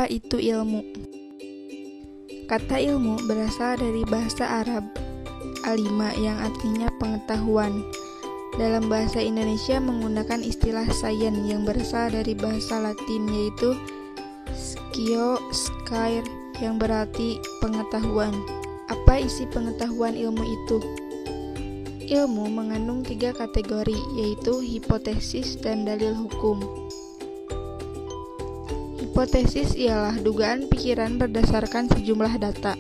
Apa itu ilmu? Kata ilmu berasal dari bahasa Arab alima yang artinya pengetahuan. Dalam bahasa Indonesia menggunakan istilah sains yang berasal dari bahasa Latin yaitu scio, scire, yang berarti pengetahuan. Apa isi pengetahuan ilmu itu? Ilmu mengandung 3 kategori, yaitu hipotesis dan dalil hukum. Hipotesis ialah dugaan pikiran berdasarkan sejumlah data.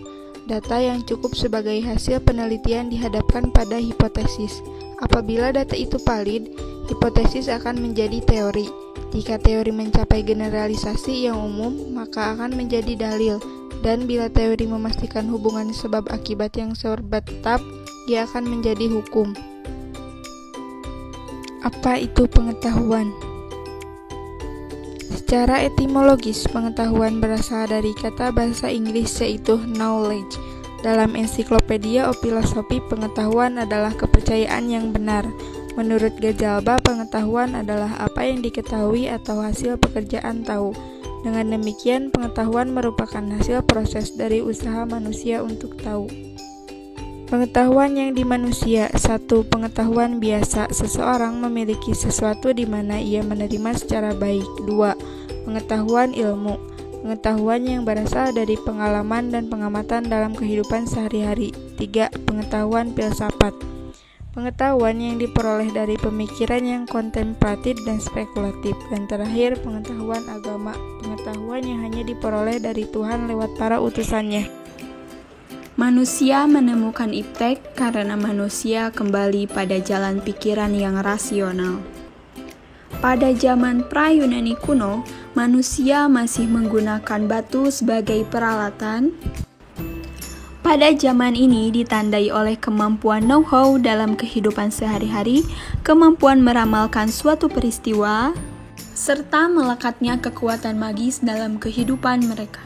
Data yang cukup sebagai hasil penelitian dihadapkan pada hipotesis. Apabila data itu valid, hipotesis akan menjadi teori. Jika teori mencapai generalisasi yang umum, maka akan menjadi dalil. Dan bila teori memastikan hubungan sebab akibat yang serba tetap, ia akan menjadi hukum. Apa itu pengetahuan? Secara etimologis, pengetahuan berasal dari kata bahasa Inggris yaitu knowledge. Dalam ensiklopedia of philosophy, pengetahuan adalah kepercayaan yang benar. Menurut Gazalba, pengetahuan adalah apa yang diketahui atau hasil pekerjaan tahu. Dengan demikian, pengetahuan merupakan hasil proses dari usaha manusia untuk tahu. Pengetahuan yang di manusia. 1. Pengetahuan biasa. Seseorang memiliki sesuatu di mana ia menerima secara baik. 2. Pengetahuan ilmu. Pengetahuan yang berasal dari pengalaman dan pengamatan dalam kehidupan sehari-hari. 3. Pengetahuan filsafat. Pengetahuan yang diperoleh dari pemikiran yang kontemplatif dan spekulatif. Dan terakhir, pengetahuan agama. Pengetahuan yang hanya diperoleh dari Tuhan lewat para utusannya. Manusia menemukan iptek karena manusia kembali pada jalan pikiran yang rasional. Pada zaman pra-Yunani kuno, manusia masih menggunakan batu sebagai peralatan. Pada zaman ini ditandai oleh kemampuan know-how dalam kehidupan sehari-hari, kemampuan meramalkan suatu peristiwa, serta melekatnya kekuatan magis dalam kehidupan mereka.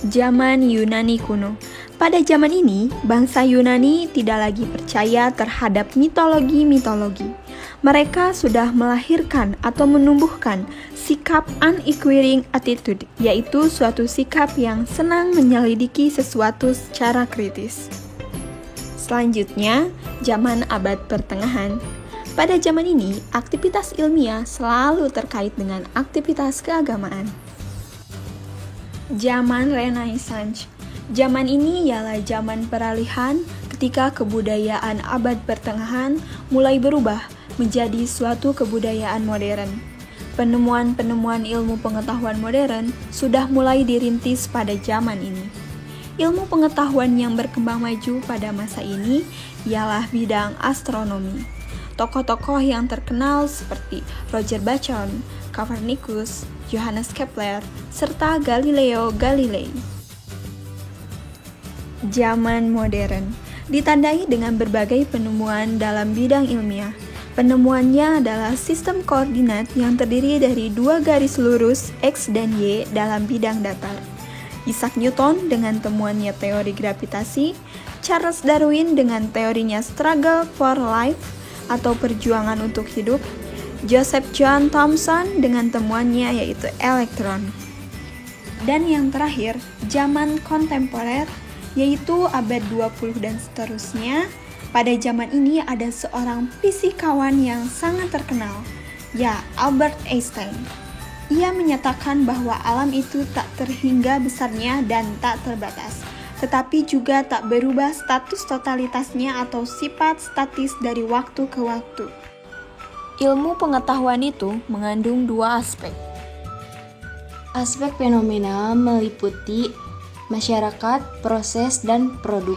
Zaman Yunani kuno. Pada zaman ini, bangsa Yunani tidak lagi percaya terhadap mitologi-mitologi. Mereka sudah melahirkan atau menumbuhkan sikap uninquiring attitude, yaitu suatu sikap yang senang menyelidiki sesuatu secara kritis. Selanjutnya, zaman abad pertengahan. Pada zaman ini, aktivitas ilmiah selalu terkait dengan aktivitas keagamaan. Zaman Renaissance. Zaman ini ialah zaman peralihan ketika kebudayaan abad pertengahan mulai berubah menjadi suatu kebudayaan modern. Penemuan-penemuan ilmu pengetahuan modern sudah mulai dirintis pada zaman ini. Ilmu pengetahuan yang berkembang maju pada masa ini ialah bidang astronomi. Tokoh-tokoh yang terkenal seperti Roger Bacon, Copernicus, Johannes Kepler, serta Galileo Galilei. Zaman modern ditandai dengan berbagai penemuan dalam bidang ilmiah. Penemuannya adalah sistem koordinat yang terdiri dari 2 garis lurus X dan Y dalam bidang datar. Isaac Newton dengan temuannya teori gravitasi, Charles Darwin dengan teorinya struggle for life atau perjuangan untuk hidup, Joseph John Thomson dengan temuannya yaitu elektron. Dan yang terakhir, zaman kontemporer, yaitu abad 20 dan seterusnya. Pada zaman ini ada seorang fisikawan yang sangat terkenal, ya Albert Einstein. Ia menyatakan bahwa alam itu tak terhingga besarnya dan tak terbatas, tetapi juga tak berubah status totalitasnya atau sifat statis dari waktu ke waktu. Ilmu pengetahuan itu mengandung 2 aspek. Aspek fenomenal meliputi masyarakat, proses, dan produk.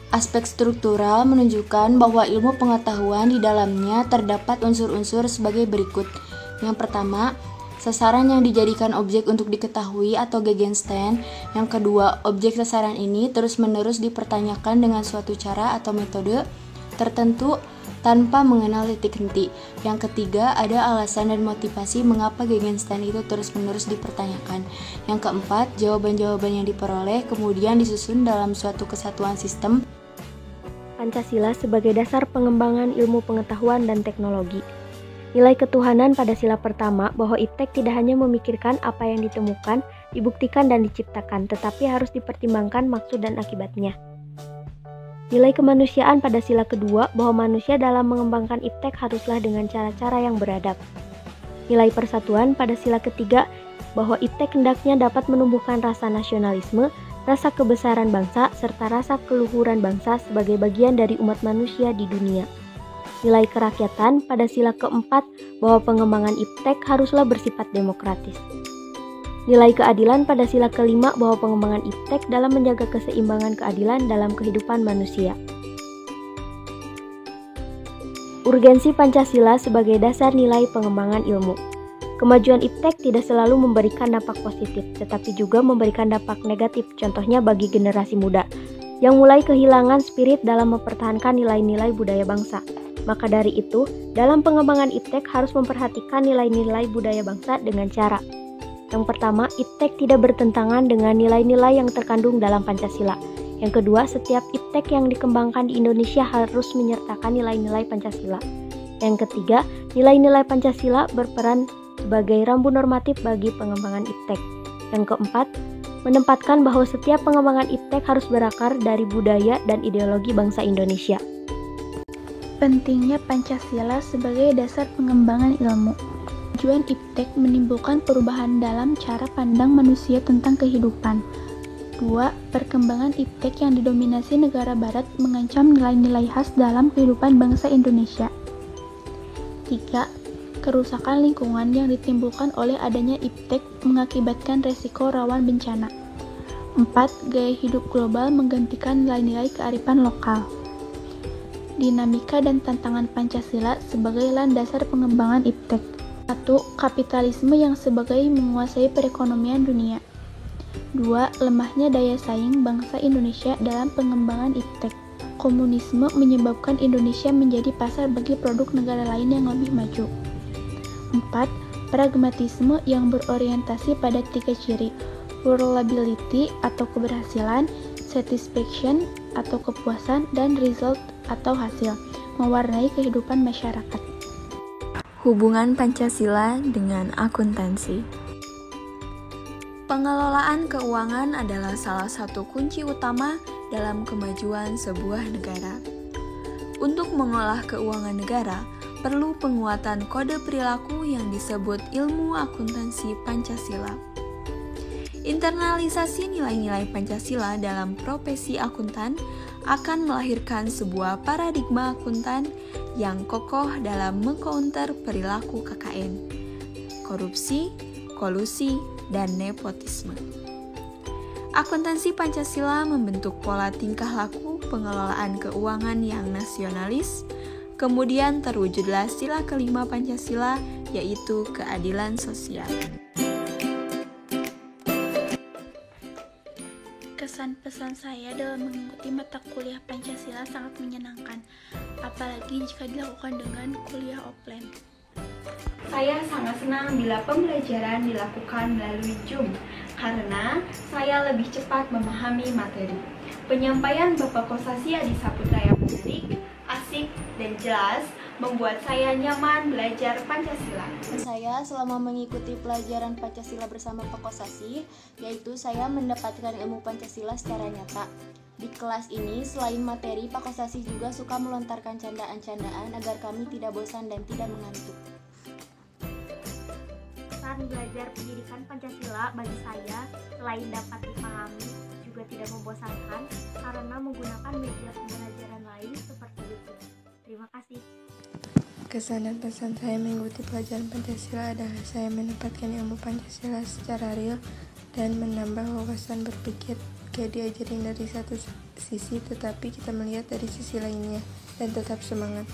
Aspek struktural menunjukkan bahwa ilmu pengetahuan di dalamnya terdapat unsur-unsur sebagai berikut. Yang pertama, sasaran yang dijadikan objek untuk diketahui atau Gegenstand. Yang kedua, objek sasaran ini terus-menerus dipertanyakan dengan suatu cara atau metode tertentu tanpa mengenal titik henti. Yang ketiga, ada alasan dan motivasi mengapa Gegenstand itu terus-menerus dipertanyakan. Yang keempat, jawaban-jawaban yang diperoleh kemudian disusun dalam suatu kesatuan sistem. Pancasila sebagai dasar pengembangan ilmu pengetahuan dan teknologi. Nilai ketuhanan pada sila pertama bahwa iptek tidak hanya memikirkan apa yang ditemukan, dibuktikan dan diciptakan, tetapi harus dipertimbangkan maksud dan akibatnya. Nilai kemanusiaan pada sila kedua bahwa manusia dalam mengembangkan iptek haruslah dengan cara-cara yang beradab. Nilai persatuan pada sila ketiga bahwa iptek hendaknya dapat menumbuhkan rasa nasionalisme, rasa kebesaran bangsa, serta rasa keluhuran bangsa sebagai bagian dari umat manusia di dunia. Nilai kerakyatan pada sila keempat bahwa pengembangan iptek haruslah bersifat demokratis. Nilai keadilan pada sila kelima bahwa pengembangan iptek dalam menjaga keseimbangan keadilan dalam kehidupan manusia. Urgensi Pancasila sebagai dasar nilai pengembangan ilmu. Kemajuan iptek tidak selalu memberikan dampak positif, tetapi juga memberikan dampak negatif, contohnya bagi generasi muda, yang mulai kehilangan spirit dalam mempertahankan nilai-nilai budaya bangsa. Maka dari itu, dalam pengembangan iptek harus memperhatikan nilai-nilai budaya bangsa dengan cara: yang pertama, iptek tidak bertentangan dengan nilai-nilai yang terkandung dalam Pancasila. Yang kedua, setiap iptek yang dikembangkan di Indonesia harus menyertakan nilai-nilai Pancasila. Yang ketiga, nilai-nilai Pancasila berperan sebagai rambu normatif bagi pengembangan iptek. Yang keempat, menempatkan bahwa setiap pengembangan iptek harus berakar dari budaya dan ideologi bangsa Indonesia. Pentingnya Pancasila sebagai dasar pengembangan ilmu. Tujuan iptek menimbulkan perubahan dalam cara pandang manusia tentang kehidupan. 2. Perkembangan iptek yang didominasi negara barat mengancam nilai-nilai khas dalam kehidupan bangsa Indonesia. 3. Kerusakan lingkungan yang ditimbulkan oleh adanya iptek mengakibatkan resiko rawan bencana. 4. Gaya hidup global menggantikan nilai-nilai kearifan lokal. Dinamika dan tantangan Pancasila sebagai landasan pengembangan iptek. 1. Kapitalisme yang sebagai menguasai perekonomian dunia. 2. Lemahnya daya saing bangsa Indonesia dalam pengembangan iptek. Komunisme menyebabkan Indonesia menjadi pasar bagi produk negara lain yang lebih maju. 4. Pragmatisme yang berorientasi pada 3 ciri: reliability atau keberhasilan, satisfaction atau kepuasan, dan result atau hasil, mewarnai kehidupan masyarakat. Hubungan Pancasila dengan akuntansi. Pengelolaan keuangan adalah salah satu kunci utama dalam kemajuan sebuah negara. Untuk mengolah keuangan negara, perlu penguatan kode perilaku yang disebut ilmu akuntansi Pancasila. Internalisasi nilai-nilai Pancasila dalam profesi akuntan akan melahirkan sebuah paradigma akuntan yang kokoh dalam mengcounter perilaku KKN, korupsi, kolusi, dan nepotisme. Akuntansi Pancasila membentuk pola tingkah laku pengelolaan keuangan yang nasionalis, kemudian terwujudlah sila kelima Pancasila, yaitu keadilan sosial. Kesan-pesan saya dalam mengikuti mata kuliah Pancasila sangat menyenangkan, apalagi jika dilakukan dengan kuliah offline. Saya sangat senang bila pembelajaran dilakukan melalui Zoom, karena saya lebih cepat memahami materi. Penyampaian Bapak Kosasi Adi Saputra yang menarik, asik, dan jelas membuat saya nyaman belajar Pancasila. Saya selama mengikuti pelajaran Pancasila bersama Pak Kosasi, yaitu saya mendapatkan ilmu Pancasila secara nyata. Di kelas ini, selain materi, Pak Kosasi juga suka melontarkan candaan-candaan agar kami tidak bosan dan tidak mengantuk. Pesan belajar pendidikan Pancasila bagi saya, selain dapat dipahami, juga tidak membosankan karena menggunakan media pembelajaran lain seperti YouTube. Terima kasih. Kesan dan pesan saya mengikuti pelajaran Pancasila adalah saya mendapatkan ilmu Pancasila secara real dan menambah wawasan berpikir. Kayak diajarin dari satu sisi, tetapi kita melihat dari sisi lainnya dan tetap semangat.